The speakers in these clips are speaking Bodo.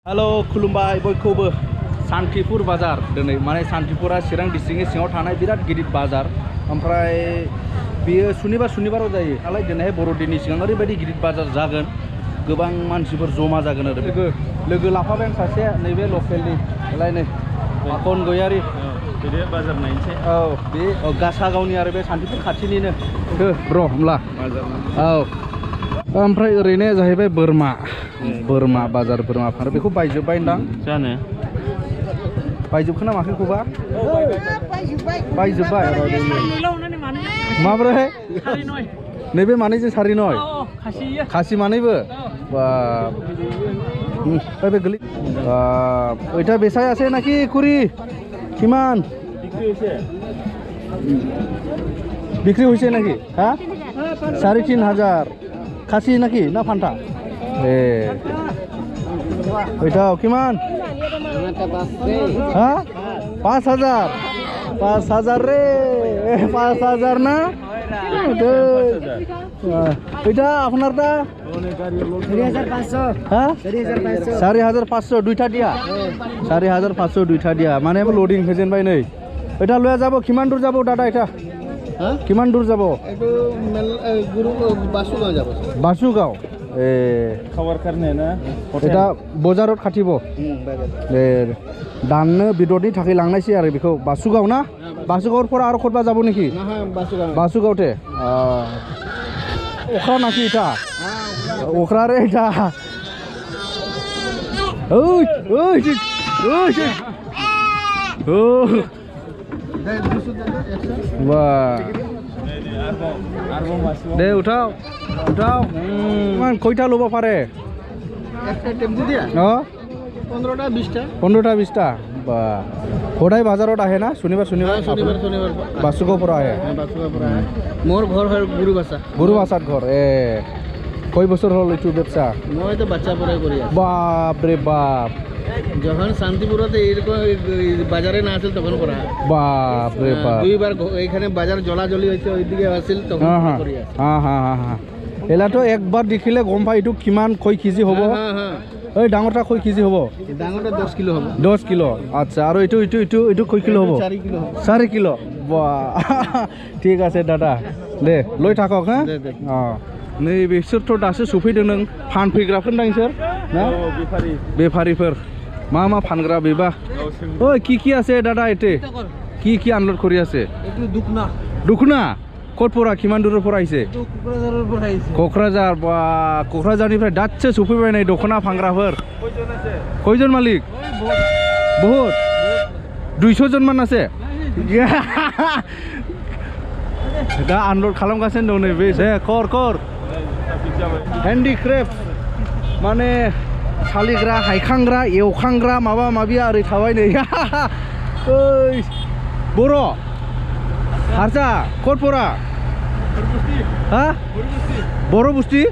Halo, खुलुमबाय बयखौबो सान्तिपुर बाजार दिनै माने सान्तिपुरा चिरां डिस्ट्रिक्टनि सिङाव थानाय बिराद गिदिर बाजार ओमफ्राय बियो सुनिबाराव जायो नालाय दिनैहाय बर'दिननि सिगां ओरैबायदि गिदिर बाजार जागोन गोबां मानसिफोर जमा जागोन आरो लोगो लाफाबाय आं सासे नैबे लकेलनि नै आखन गयारि बे बाजार नायनोसै बे गासागावनि आरो बे सान्तिपुर खाथिनिनो ब्र होमब्ला औ ओमफ्राय ओरैनो जाहैबाय बोरमा बाजार बोरमा फानो बेखौ बायजोब्बाय नोंदां जानो बायजोबखोना माखोखौबा बायजोब्बाय माब्रै नैबे मानैजों 9.5 खासि मानैबो बे गोलै ওইটা বেচাই আছে নাকি কুড়ি কিমান বিক্রি হয়েছে নাকি হ্যাঁ 3,500 খাসি নাকি না ফান্টা ওইটাও কিমান হ্যাঁ 5,000 রে 5,000 না এটা আপনারটা 4,500 হ্যাঁ 4,500 দুইটা দিয়া 4,500 দুইটা দিয়া মানে লোডিং হেজেনবাই नै এটা লয়া যাব কিমান দূর যাব দাদা এটা হ্যাঁ কিমান দূর যাব একটু গুরু বাসুগাঁও যাব বাসুগাঁও খাবার কারণে না এটা বজারত খাটিব दाननो बिदरनि थाखाय लांनायसै आरो बेखौ बासुगाव ना बासुगावफोरा आरो खरबा जाबो नाকি बासुगावते अख्रा नाকি এটা अख्रा रे এটা ओइ दे उठाओ मान কয়টা লব পারে একটা টেম্পু দিয়া 15টা 20টা বা খোদাই বাজারত আহে না শনিবার বাসুগাঁওৰ আহে মোৰ ঘৰ হয় গুৰুবাসাত ঘৰ কয় বছৰ হ'ল এইটো ব্যবসা মই তো বাচ্চা পৰাই কৰি আছো বাপ রে বাপ যখন শান্তিপুরতে এরকম বাজারে না আসল তখন করা বাপ রে বাপ দুইবার এখানে বাজার জ্বলাজ্বলি হয়েছে ওইদিকে আসিল তখন করি হ্যাঁ এলা তো একবার দেখিলে গম পাই এইটো কিমান কয় কেজি হ'ব ওই ডাঙৰটা কয় কেজি হ'ব ডাঙৰটা 10 কিলো হ'ব 10 কিলো আচ্ছা আৰু এইটো কয় কিলো হ'ব 4 কিলো বাহ ঠিক আছে দাদা দে লৈ থাকক হা नै बिसोरथ' दासो सफैदों नों फानफैग्राफोर दां सोर ना बेफारिफोर मा फानग्रा बेबा ओइ কি আছে দাদা এতে কি আনলোড কৰি আছে একটু দুখনা কতপৰা কিমান দূৰৰ পৰা আহিছে কোকৰাঝাৰ বা কোকৰাঝাৰनिफ्राय दासो सफैबाय नै दखना फानग्राफोर কয়জন মালিক বহুত 200 জন মান আছে दा आनलोड खालामगासिनो दं नैबे कर हेन्डिक्राफ्ट माने सालिग्रा हायखांग्रा एवखांग्रा माबा माबिया ओरै थाबाय नै ओइ बर' हारसा कतपरा हा बर' बुस्थि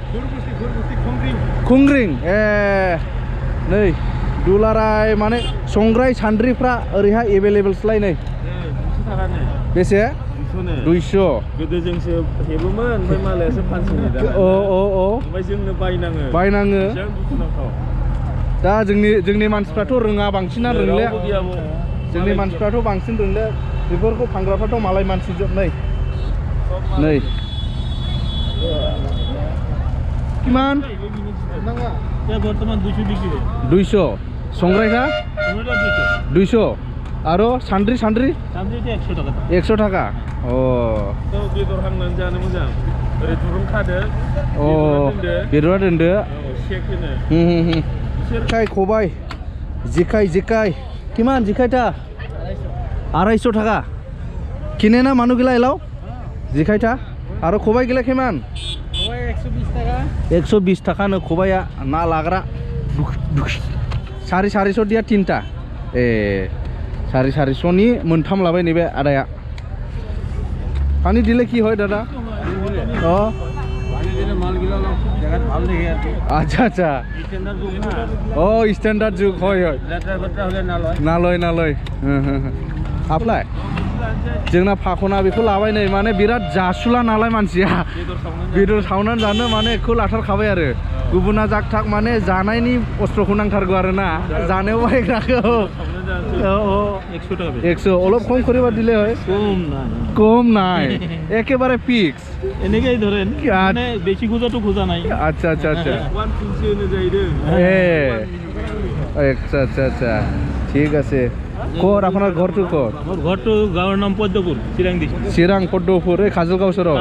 खुंग्रिं नै दुलाराय माने संग्राय सान्द्रिफ्रा ओरैहाय एभेलेबेलसलाय नै बेसे 200 गोदो जोंसो हेबोमोन ओमफ्राय मालायासो फानसोयो दा ओमफ्राय जोंनो बायनाङो दा जोंनि मानसिफ्राथ' रोङा बांसिना रोंले जोंनि मानसिफ्राथ' बांसिन रोंले बेफोरखौ फानग्राफ्राथ' मालाय मानसि जोब नै किमान बर्तमान 200 बिक्री 200 संग्रायखा 200 आरो सान्द्रि 100 टाका बेदर हांनानै जानो मोजां ओरै दुरुं खादो बेदरा दोनदो जेखाइ खबाइ जेखाइ किमान जेखाइटा 250 टाका किने ना मानु गिला एलाव जेखाइटा आरो खबाइ गिला किमान 120 टाका नो खबाइया ना लाग्रा 450 दिया 3टा 450 नि मोनथाम लाबाय नैबे आदाया पानी दिले की হয় दादा पानी दिले माल गिला জায়গা ভাল দেখে আর আচ্ছা স্ট্যান্ডার্ড যুগ না স্ট্যান্ডার্ড যুগ হয় লেটার বটরা হলে না লয় আপ্লাই जोंना फाखना बेखौ लाबाय नै माने बिराद जासुला नालाय मानसिया बेदर सावनानै जानो माने बेखौ लाथारखाबाय आरो गुबुना जाक थाक माने जानायनि अस्त्रखौ नांथारगौ आरो ना जानायाव बाहायग्राखौ 100 অলপ কম করিবা দিলে হয় কম নাই একেবারে ফিক্স এনেকেই ধরেন মানে বেশি খোঁজা তো খোঁজা নাই আচ্ছা আচ্ছা আচ্ছা 150 এনে যাই রে আচ্ছা আচ্ছা আচ্ছা ঠিক আছে কোর আপনার ঘরটো কোর আমার ঘরটো গাঁওর নাম পদ্মপুর চিরাং পদ্মপুর এই কাজলগাঁও সর ও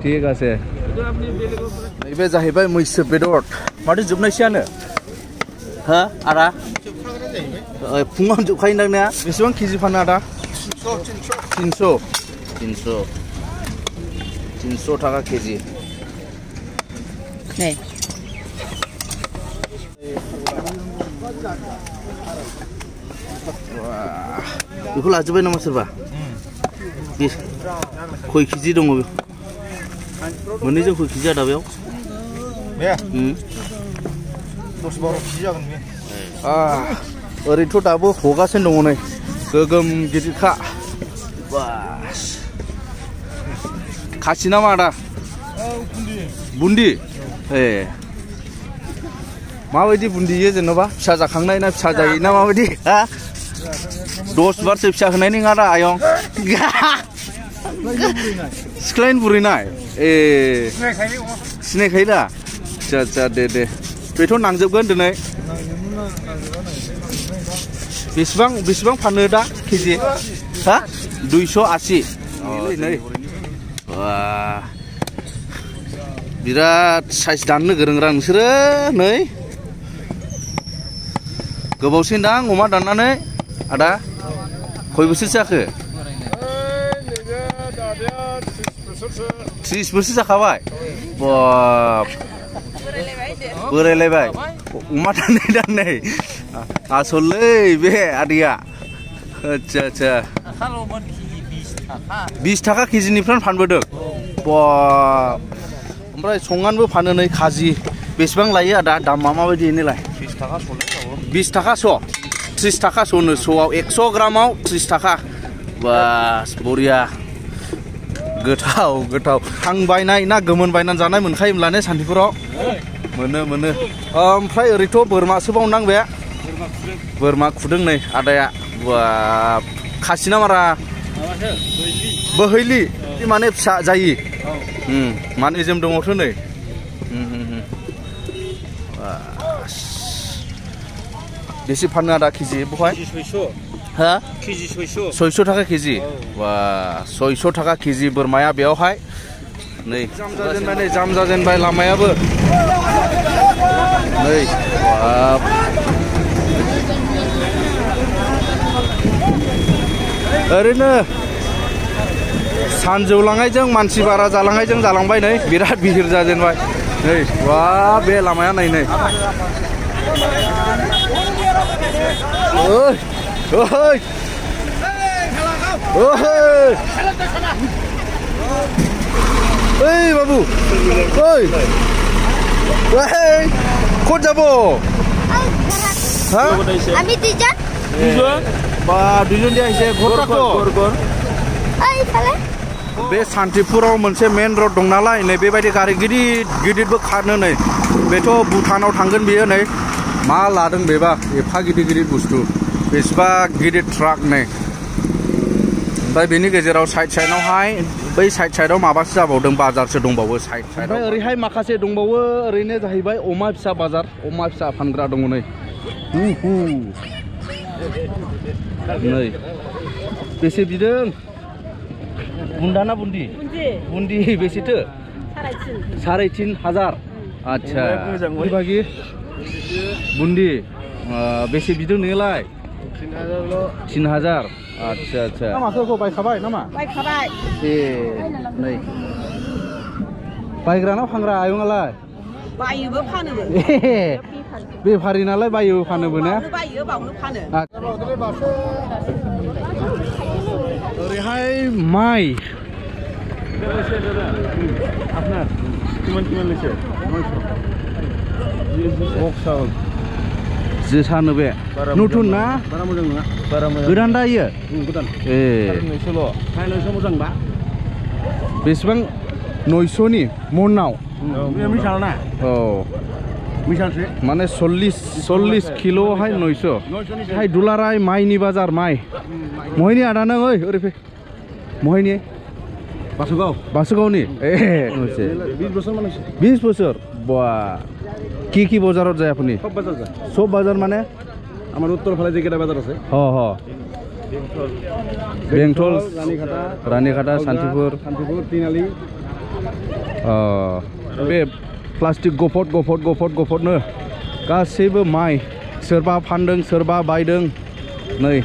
ঠিক আছে नैबे जाहैबाय मैसो बेदर माथो जोबनायसैयानो हा आदा फुङाव जोबखायो दांना बेसेबां केजि फानो आदा 300 थाखा केजि नै बेखौ लाजोब्बाय नामा सोरबा खय केजि दङ मोननैजों खय केजि आदा बेयाव बे 10-12 केजि जागोन बे ओरैथ' दाबो हगासिनो दङ नै गोगोम गिदिरखा बास खासि नामा आदा बुन्दि ए माबायदि बुन्दियो जेनेबा फिसा जाखांनाय ना फिसा जायो ना माबायदि हा 10 बारसो फिसा होनाय नङा दा आयं सिख्लायनो बुरैनाय ए सिनायखायो दा आচ্ছা आচ্ছা दे दे बेथ' नांजोबगोन दिनै बेसेबां फानो दा केजि हा 280 नै बिराद साइज दाननो गोरोंरा नोंसोरो नै गोबावसिन दां अमा दाननानै आदा खय बोसोरसो जाखो 30 बोसोर जाखाबाय बाब बोरायलायबाय अमा दाननाय आसलै बे आदैया आচ্ছা आচ্ছা 20 थाखा केजिनिफ्राय फानबोदों बाब ओमफ्राय संनानैबो फानो नै खाजि बेसेबां लायो आदा दामा माबायदि एनेलाय 20 थाखा स'लाय 20 थाखा स' 30 थाखा स'नो स'आव 100 ग्रामाव 30 थाखा बास बरिया गोथाव गोथाव हां बायनाय ना गोमोन बायनानै जानाय मोनखायोब्ला ने सान्तिपुराव मोनो ओमफ्राय ओरैथ' बोरमासो बावनां बे बोरमा खुदों नै आदाया बाब खासि ना मारा बोहैलि माने फिसा जायो माने जोम दङथ' नै बेसे फानो आदा केजि बहाय 600 हा केजि 600 थाखा केजि बा 600 थाखा केजि बोरमाया बेयावहाय नै जाम जाजेनबाय लामायाबो नै बाब ओरैनो सानजौलांनायजों मानसि बारा जालांनायजों जालांबाय नै बिराद बिहिर जाजेनबाय नै बा बे लामाया नै ओइ ओइ ओइ बाबु ओइ ক'ত যাব আমি দুজন বা দুজন দিয়ে আহিছে ঘৰ बे सान्तिपुराव मोनसे मेन रड दं नालाय नै बेबायदि गारि गिदिरबो खारनो नै बेथ' भुटानाव थांगोन बियो नै मा लादों बेबा एफा गिदिर बुस्थु बेसेबा गिदिर ट्राक नै ओमफ्राय बेनि गेजेराव साइडआवहाय बै साइडआव माबासो जाबावदों बाजारसो दंबावो साइड ओरैहाय माखासे दंबावो ओरैनो जाहैबाय अमा फिसा बाजार अमा फिसा फानग्रा दङ नै नै बेसे बिदों बुन्दा ना बुन्दि बुन्दि बेसेथो 3,500 आच्छा बागि बुन्दि बेसे बिदों नोंलाय 3,000 आच्छा आच्छा माखौ बायखाबाय नामा बायखाबाय ए नै बायग्राना फानग्रा आयंआलाय बायोबो फानोबो बेफारि नालाय बायोबो फानोबो ना बायो बावनो फानो ओरैहाय माइ আপনার কিমান লৈছে जोसानो बे नथुन ना बारा मोजां नङा बारा मोजां गोदान दा इयो गोदान ए 900ल' 900 मोजांबा बेसेबां 900 नि मनाव मिसाल ना औ मिसालसो माने 40 किल'हाय 900 हाय दुलाराय माइनि बाजार माइ महैनि आदा नों ओइ ओरै फै महैनि बासुगावनि ए 20 বছর মানে 20 বছর বাহ কি বজাৰত যায় আপুনি সব বাজার যায় সব বাজাৰ মানে আমার উত্তর ফালে যে কেটা বাজার আছে হ বেংটল রানীখাটা শান্তিপুর তিনালি बे प्लास्टिक गफद नो गासैबो माइ सोरबा फानदों सोरबा बायदों नै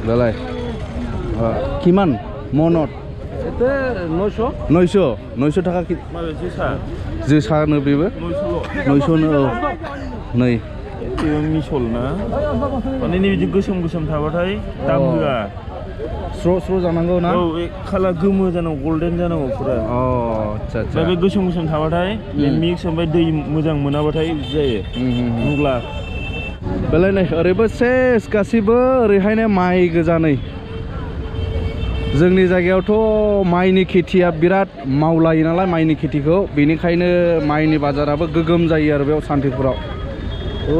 दालाय किमान मनत 900 थाखा जोसानो बेबो 900 नो औ नै मिसल ना माने बिदि गोसोम थाबाथाय दाम होआ स्र' जानांगौ ना औ खालार गोमो जानांगौ गोल्डेन जानांगौ पुरा अ आच्छा बे गोसोम थाबाथाय बे मिक्स ओमफ्राय दै मोजां मोनाबाथाय जायो मुगला बेलाय नै ओरैबो सेस गासिबो ओरैहायनो माइ गोजा नै जोंनि जायगायावथ' माइनि खेथिया बिराद मावलायो नालाय माइनि खेथिखौ बेनिखायनो माइनि बाजाराबो गोगोम जायो आरो बेयाव सान्तिपुराव औ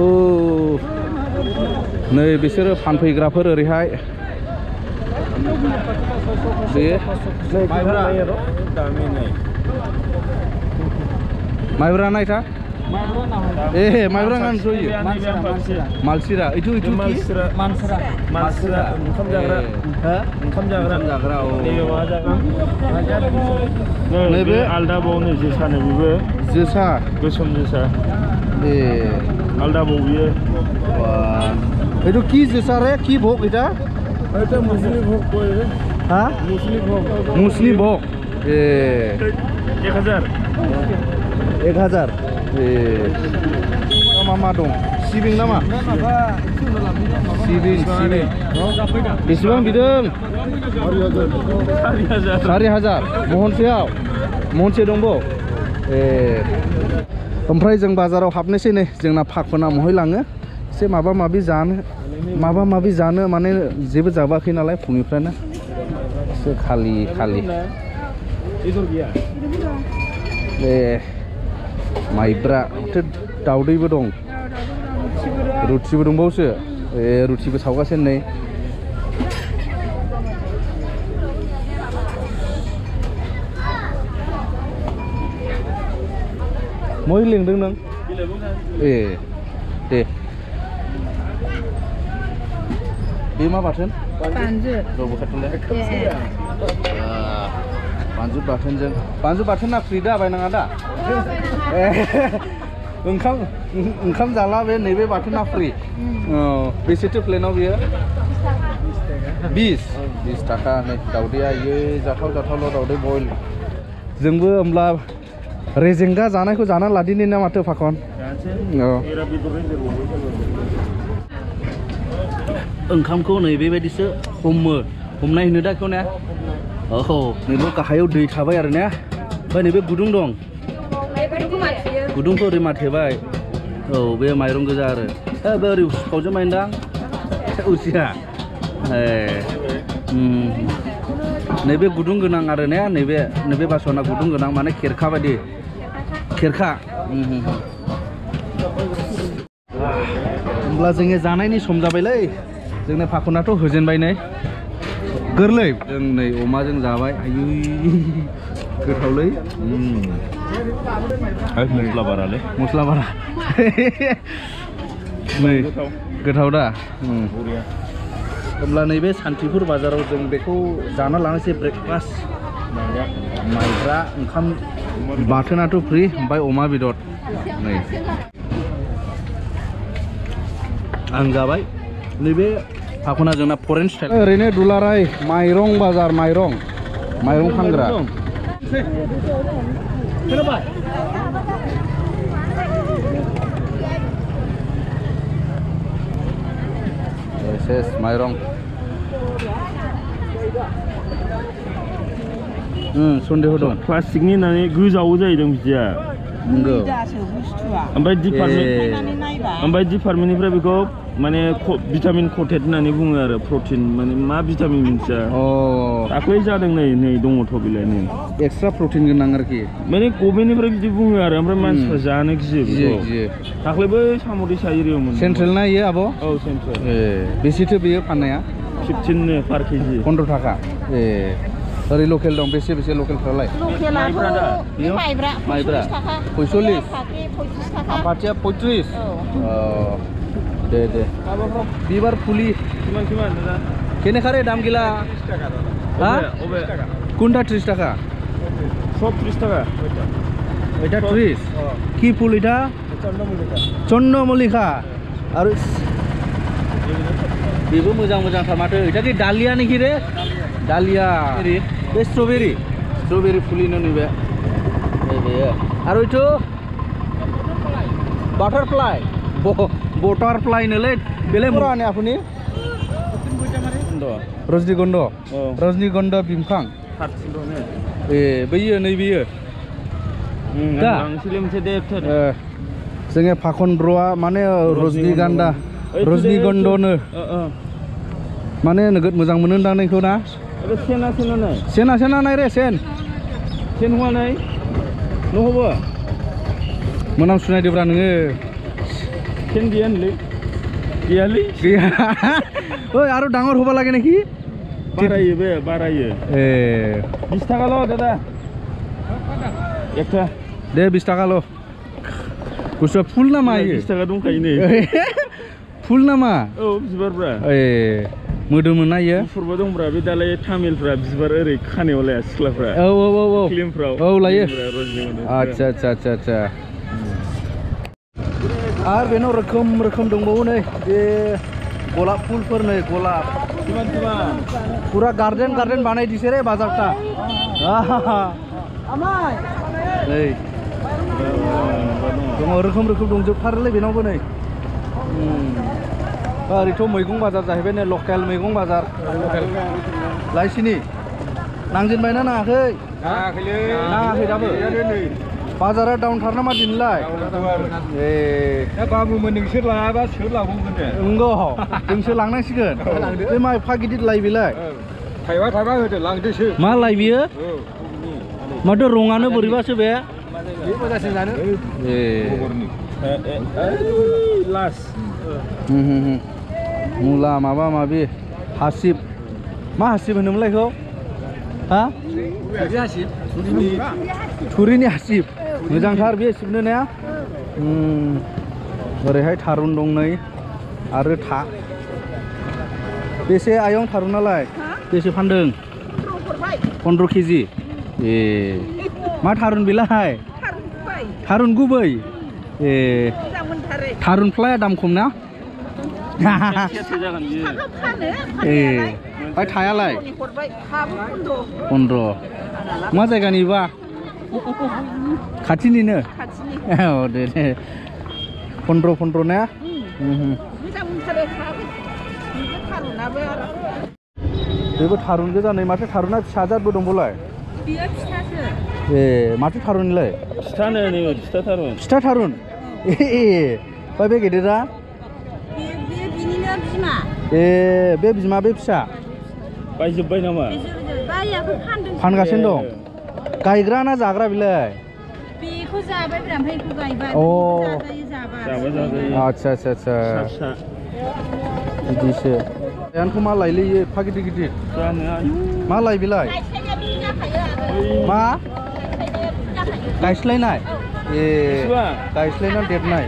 नै बिसोरो फानफैग्राफोर ओरैहाय माइब्रा नायथा ए माइब्रा गान सयो मालसिरा इथु मालसिरा ओंखाम जाग्रा नैबे आलदा बावनो जोसानो बेबो जोसा गोसोम जोसा ए आलदा बाव बियो इथु কি जोसा रे কি ভোগ এটা এটা মুসলি ভোগ কই রে হ্যাঁ মুসলি ভোগ এ 1000 ए मा दं सिबिं नामा सिबिं बेसेबां बिदों 4000 महनसे दंबो ए ओमफ्राय जों बाजाराव हाबनोसै नै जोंना फाखना महै लाङो एसे माबा माबि जानो माने जेबो जाबाखै नालाय फुंनिफ्रायनो एसे खालि ए माइब्रा दाउदैबो दं रुटिबो दंबावसो ए रुटिबो सावगासिनो नै मै लिंदों नों ए दे बे मा बाथोन बानजु बाथोना फ्रि दा बायनाङा दा ओंखाम जाला बे नैबे बाथोना फ्रि बेसेथो प्लेनाव बियो 20 थाखा नै दाउदैया इयो जाथावल' दाउदै बयल जोंबो होमब्ला रेजेंगा जानायखौ जाना लादिनि ना माथो फाखन ओंखामखौ नै बेबायदिसो हमनाय होनो दा बेखौ ने औ नैबे गाहायाव दै थाबाय आरो ने ओमफ्राय नैबे गुदुं दं गुदुंखौ ओरै माथेबाय औ बे माइरं गोजा आरो बे ओरै उसिफावजों माइन्दां उसिया ए नैबे गुदुं गोनां आरो ने नैबे बासना गुदुं गोनां माने खेरखा बायदि खेरखा होमब्ला जोङो जानायनि सम जाबायलै जोंनो फाखनाथ' होजेनबाय नै गोरलै जों नै अमाजों जाबाय आयु गोथावलै मस्ला बारा नै गोथाव दा होमब्ला नैबे सान्तिपुर बाजाराव जों बेखौ जाना लानोसै ब्रेकफास्ट माइब्रा ओंखाम बाथोनाथ' फ्रि ओमफ्राय अमा बेदर नै आं जाबाय नैबे फाखना जोंना फरेन स्टाइल ओरैनो दुलाराय माइरं बाजार माइरं फानग्रा सेस माइरं सन्देह दं प्लास्टिकनि होननानै गोजावो जाहैदों बिदिया नंगौ ओमफ्राय डिपार्टमेन्ट ओमफ्राय डिपार्टमेन्टनिफ्राय बेखौ माने भिटामिन कटेड होननानै बुङो आरो प्रटिन माने मा भिटामिन मिन्थिया दाख्लै जादों नै दङथ' बिलाइ नै एक्सट्रा प्रटिन गोनां आरोखि माने गभर्नमेन्टनिफ्राय बिदि बुङो आरो ओमफ्राय मानसिफ्रा जानो गियो दाख्लै बै साम'दैसा एरियायाव मोनो सेन्ट्रेल ना इयो आब' औ सेन्ट्रेल बेसेथो बेयो फाननाया 15 पार केजि 15 थाखा ओरै लकेल दं बेसे लकेलफ्रालाय माइब्रा 45 आफाथिया 35 दे बिबार फुलि केने खारे दाम गिला हा कुंडा 30 टाका सब 30 टाका এটা 30 কি ফুল এটা चन्द्रमल्लिका आरो बेबो मोजां थार এটা কি ডালিয়া নাকি রে ডালিয়া बे स्ट्रबेरी फुलिनो नैबे आरो इथो बाटारफ्लाइ नोलै बेलाय मराने आपुनि रजनीगन्धा बिफां बैयो नैबेयो दा जोङो फाखनद्रआ माने रजनीगन्धानो माने नोगोद मोजां मोनो होनदां नोंखौ ना सेना नाय रे सेन हुआ नाय नहबो मोनाम सुनायदोब्रा नोङो सेन गैयालै ओइ आरो डाঙर होबा লাগে नाকি बारायो 20 टाकाल' दादा एकटा दे 20 टाकाल' गुसुआ फुल नामा 20 टाका दंखायो नै फुल नामा औ बिबारब्रा मोदोमो ना इयो गुफुरबो दंब्रा बे दालाय तामिलफ्रा बिबार ओरै खानायाव लाया सिख्लाफ्रा औ फिल्मफ्राव लायो आच्छा आरो बेनाव रोखोम दंबावो नै बे गलाप फुलफोर नै गलाप पुरा गार्डेन बानाय दिसे रे बाजारटा नै दङ रोखोम दंजोबथारोलै बेनावबो नै ओरैथ' मैगं बाजार जाहैबाय नै लकेल मैगं बाजार लायसिनि नांजेनबायना नाङाखै नाङाखै दाबो बाजारा डाउनथार नामा दिनैलाय बाबुमोन नोंसोर लायाबा सोर लाबावगोन दे नंगौ जोंसो लांनांसिगोन बे मा एफा गिदिर लाय बेलाय थाइबा होदो लांदोसो मा लाय बियो माथो रङानो बोरैबासो बे मोजांसिन जानो लास मुला माबा माबि हासिब मा हासिब होनोमोनलाय बेखौ हा थुरिनि हासिब मोजांथार बे सिबनो ना ओरैहाय थारुन दं नै आरो बेसे आयं थारुनालाय बेसे फानदों 15 केजि मा थारुन बेलाय थारुन गुबै थारुन फ्लाया दाम खम ना ओमफ्राय थायालाय 15 मा जायगानिबा खाथिनिनो औ दे 15 ना बेबो थारुन गोजा नै माथो थारुना फिसा जादबो दंबावलाय माथो थारुनलाय फिथा थारुन ओमफ्राय बे गेदेरा बे बिमा बे फिसा बायजोब्बाय नामा फानगासिनो दं गायग्रा ना जाग्रा बिलाय बेखौ जाबाय ओमफ्राय बेखौ गायबाय आच्छा बिदिसो आंथ' मा लायलै एफा गिदिर मा लाय बिलाय मा गायस्लायनाय गायस्लायना देरनाय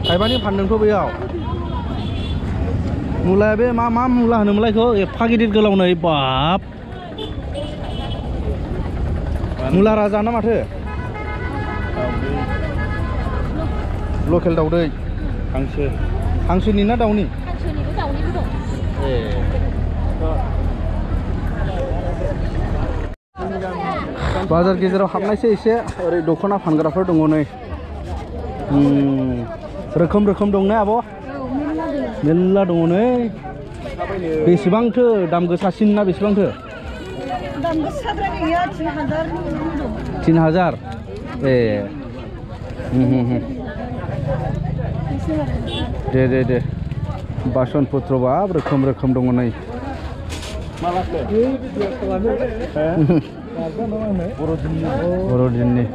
थाइबानि फानदोंथ' बेयाव मुलाया बे मा मुला होनोमोनलाय बेखौ एफा गिदिर गोलाव नै बाब मुला राजा ना माथो लकेल दाउदै हांसोनि ना दाउनि बाजार गेजेराव हाबनायसो एसे ओरै दख'ना फानग्राफोर दङ नै रोखोम दं ने आब' मेल्ला दङ नै बेसेबांथो दाम गोसासिन ना बेसेबांथो दाम गोसाद्राय गैया 3000 3000 दे बासन पत्र बाब रोखोम रोखोम दङ नै बर'दिननि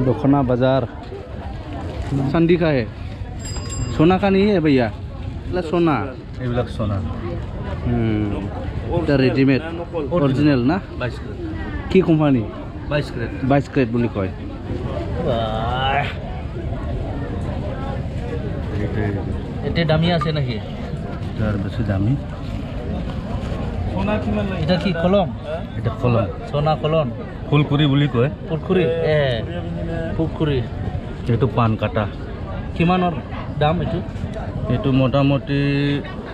दखना बाजार चांदी का है सोना का नहीं है भैया सोना এইবিলাক সোনা এটা রেডিমেড অরিজিনাল না 22 ক্যারেট কি কোম্পানি 22 ক্যারেট 22 ক্যারেট বুলি কয় এটা দামি আছে নাকি এটার বেশি দামি সোনা কিমান লাগে এটা কি কলম এটা কলম সোনা কলম ফুলকুৰি বুলি কয় ফুলকুৰি ফুলকুৰি এইটো পান কাটা কিমানৰ দাম এইটো এইটো মোটামুটি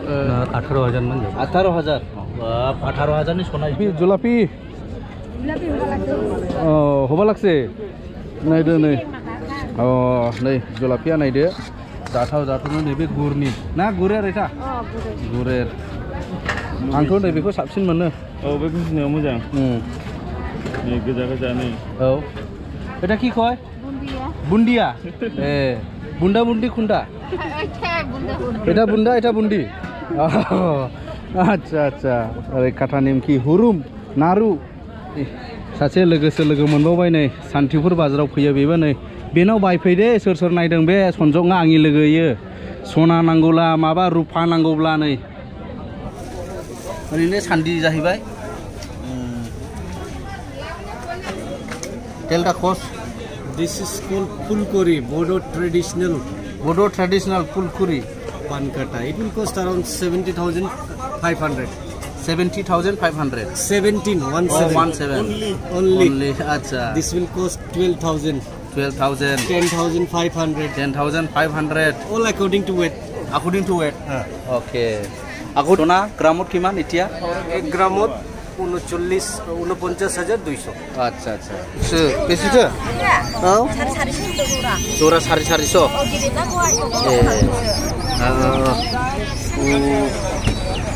18000 মান যাব 18000 18000 নি সোনা জুলাপি হ'ব লাগছে নাইদो नै नै জুলাপিया नायदो जाथाव नैबे गुरनि ना गुरेर एटा गुरेर आंथ' नैबेखौ साबसिन मोनो बे गुजिनायाव मोजां नै गोजा नै औ এটা কি কয় বুন্দিয়া বুন্ডা বুন্দি খুন্ডা এটা বুন্ডা এটা বুন্দি আচ্ছা আচ্ছা ओरै काटा नेमखि हुरुम नारु सासे लोगो मोनबावबाय नै सान्थिपुर बाजाराव फैयो बेबो नै बेनाव बायफैदे सोर नायदों बे सनजङा आंनि लोगोयो सना नांगौला माबा रुफा नांगौब्ला नै ओरैनो सान्दि जाहैबाय टेलटा कस This is called Pulkuri, Bodo traditional Pulkuri Pankata. It will cost around 70,500. 70,500. 17. Only. Acha. This will cost 12,000. 12,000. 10,500. 10,500. All according to weight. According to weight. Okay. Aku dona gramot kiman itia? 1 gramot 49,200. আচ্ছা বেশি তো জোড়া 450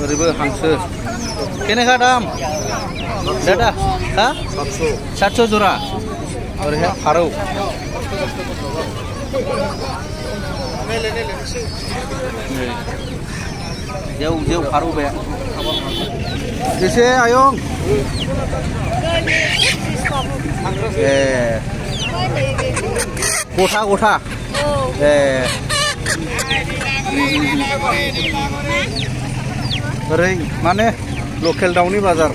ओरैबो हांसो केनेखा दाम दादा हा 700 जरा ओरैहाय फारौ जेव फारौ बे एसे आयं गथा ओरै माने लकेल दाउनि बाजार